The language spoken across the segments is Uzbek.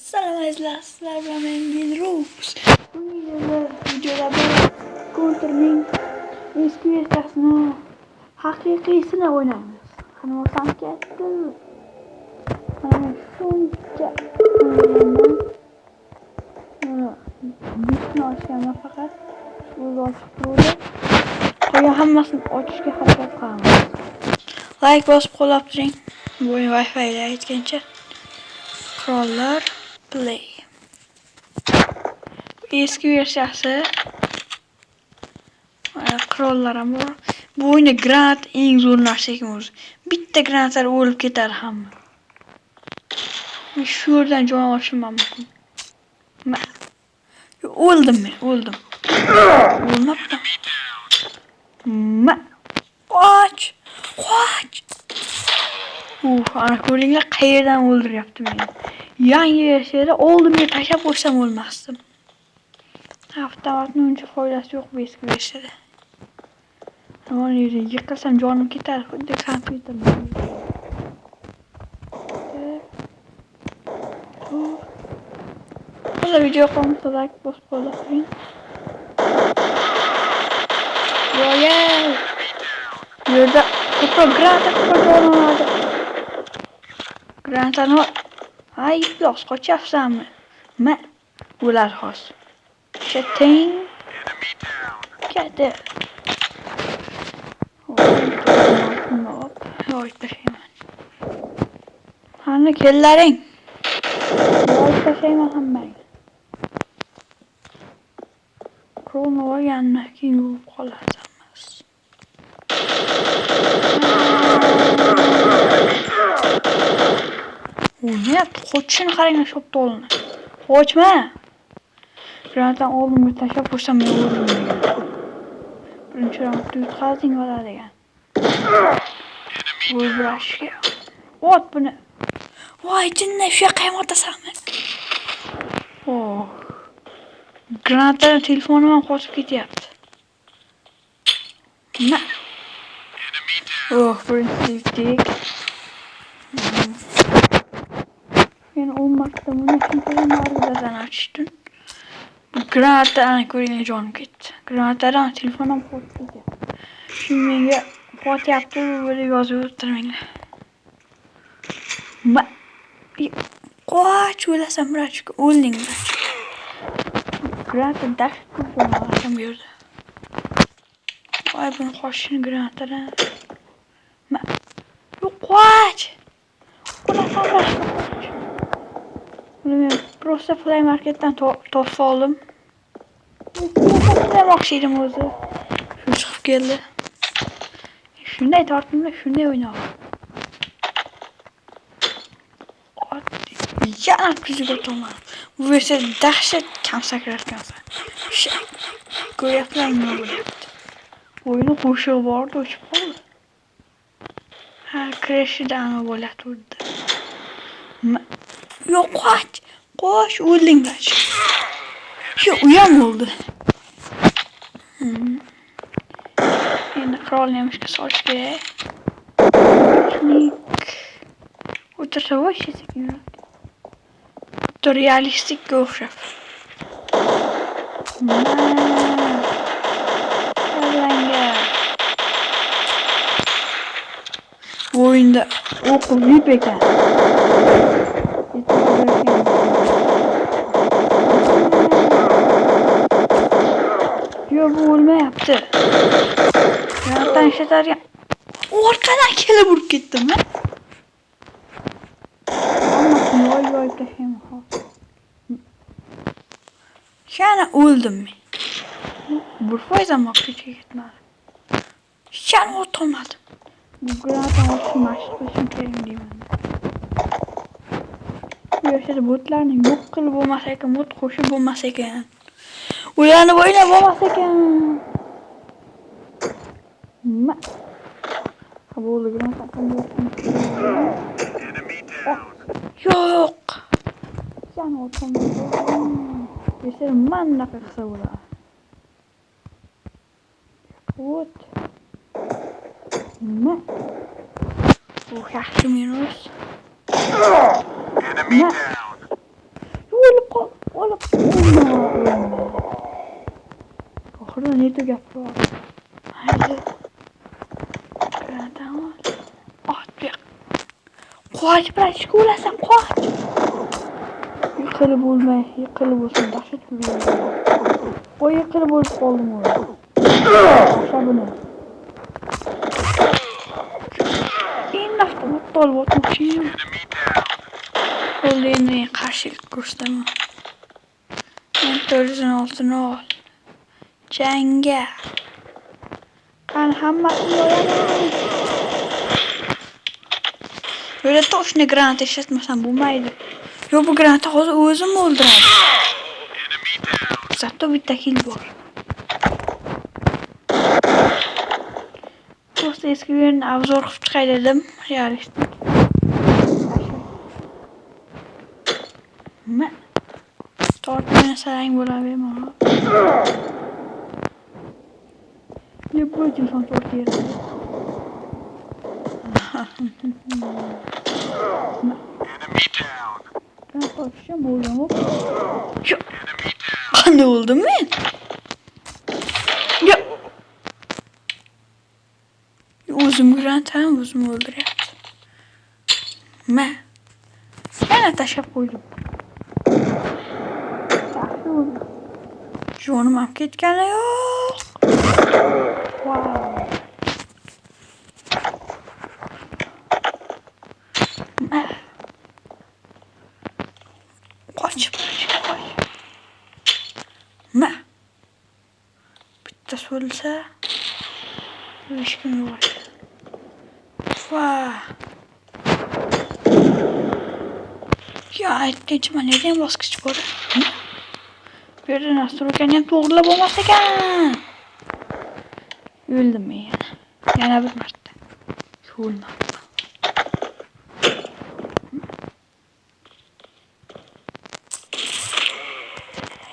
Salom azizlar, sizlar bilan men Gilrus. Bu videoda biz Counter'ning eski versiyasini haqiqiysini o'ynaymiz. Qani olsam ketdi. Mana shuncha bitni ochganman faqat. O'zi ochiq turdi. Qolgan hammasini ochishga harakat qilamiz. Like bosib qo'llab turing. Bu Wi-Fi ile aytgancha. Crawler Play. Eski versiyasi Crawler ham bor. Bu o'yinda granat eng zo'r narsa ekan o'zi. Bitta granatlar o'lib ketar hamma. Shu yerdan jon olishim mumkin. O'ldim. O'lmabdim. Qoch! Ana ko'ringlar qayerdan o'ldiryapti meni. Yangi versiyada oldimga tashlab qo'ysam o'lmasdim. Avtomatning uncha foydasi yo'q bu eski versiyada. Mana yerda yiqilsam jonim ketar, xuddi kompyuterda. Hozir video qolmasa like bosib qo'ying. Royal. Yerda ko'proq granat Granatani ay, yo'q, qochyapsanmi? Ular xos. Chatting. Ketdi. Voy, tashlayman. Qani kellaring. Voy, tashlayman hammang. Krono olgandan keyin yuvib qolarsiz. Ne qochishini qarang, shoptolni. Qochma. Granatdan oldimga tashlab qo'ysam men o'lmayman. Birinchi raundda yutqazding ola degan. O'ldirashga. Ot buni. Voy, jinni shu yoqqa ham otasanmi? Granatdan telefonim ham qochib ketyapti. Birinchi yutdik. Men 10 marta buni shunchalik nargidan ochdim. Granatdan ko'ringlar jonim ketdi. Granatdan telefonim qochib ketyapti. Şimdi menga qotyapti, böyle yozib o'tirmanglar. Qoch, o'lasan Rachka, o'lding Rachka. Granatdan dash turdim bu yerda. Voy, buni qochishini granatdan. Qoch! O'lasan Rachka. Buni men просто Play Marketdan topib oldim. Demoqchi edim o'zi. Shu chiqib keldi. Shunday tortdim, shunday o'ynayman. Yana kuziga o'taman. Bu esa dahshat kam sakrayotgansan. Ko'ryapsizlarmi nima bo'lyapti? O'yini qo'shig'i bordi, o'chib qoldi. Crash'idan bo'layapti. Yo'q, qoch, o'lding Rach. Shu uyam oldu. Endi qurolni ishga solish kerak. O'tirsa voy sekin. Realistikka o'xshab. Bu o'yinda o'qib yip ekan. Yo'q, bu o'lmayapti. Granatdan ishlatargan. Orqadan kelib urib ketdim-mi? Voy, tashlayman. Yana o'ldim men. Bir foiz ham vaqtga ketmadi. Yana o'tolmadim. Bu granatdan o'tishni mashq qilishim kerak deyman. Bu yerda botlarni yo'q qilib bo'lmas ekan, bot qo'shib bo'lmas ekan. Ularni o'ynab bo'lmas ekan. Qabul granatdan yo'q. Yana o'tolmadim. Mesela manna qilsa bo'ladi. Вот. Bu yaxshi minus. Oxirida neto gapirib haydi. Tamam. Qoch. Qoch, brachka o'lasan, qoch. Yiqilib bo'lmay, yiqilib bo'lsin, dahshat bo'ladi. Qo'y yiqilib bo'lib qoldim o'zi. Boshla buni. Endi avtomatda olib o'tmoqchiyim. Bo'ldi, endi qarshilik ko'rsataman. Mentorizini oltini ol. Jangga. Qani hammasini olaman. Böyle toshni granat ishlatmasam bo'lmaydi. Yo, bu granatni hozir o'zim o'ldiradi. Zato bitta kill bor. Просто eski o'yinni obzor qilib chiqay dedim, realistik. Nima? Tortmay sarang bo'laverma. Ne bu telefon tortiydi. Ben koşacağım oğlum. Ne oldu mu? Ya. Uzun gülen tamam uzun öldürüyor. Ne? Ben taşa koydum. Jonum am ketgani yo'q. Wow. Qoch. Ma. Bitta so'lsa. Hech kim yo'q. Wow. Ya aytgancha mana yerda ham bosqich bor. Bu yerda nastroykani ham to'g'rilab bo'lmas ekan. O'ldim men yana. Yana bir marta. O'ldim.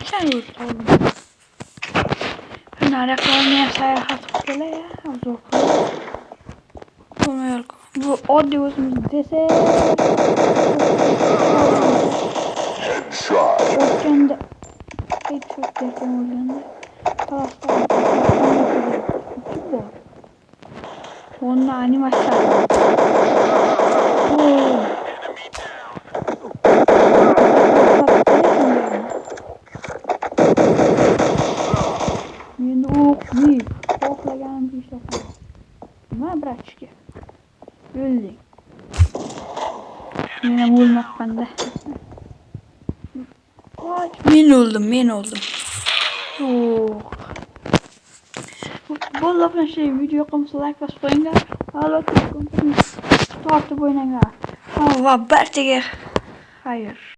Sen öldün. Ben ayaklarını hem sayahat kıla ya. Zor kıla. Olmuyor. Bu oddi özümüz dese. Orkanda. Headshot derken orkanda. Taraftan. Onunla animasyon. Endi o'qmayib, xohlaganim ishlatam. Nima brachka? O'lding. Men ham o'lmoqman-da. Men o'ldim. Yo'q. Bo'ldi, bilan şey video yoqimsa like bosib qo'yinglar. Albatta, tortib o'ynanglar. Va barchaga xayr.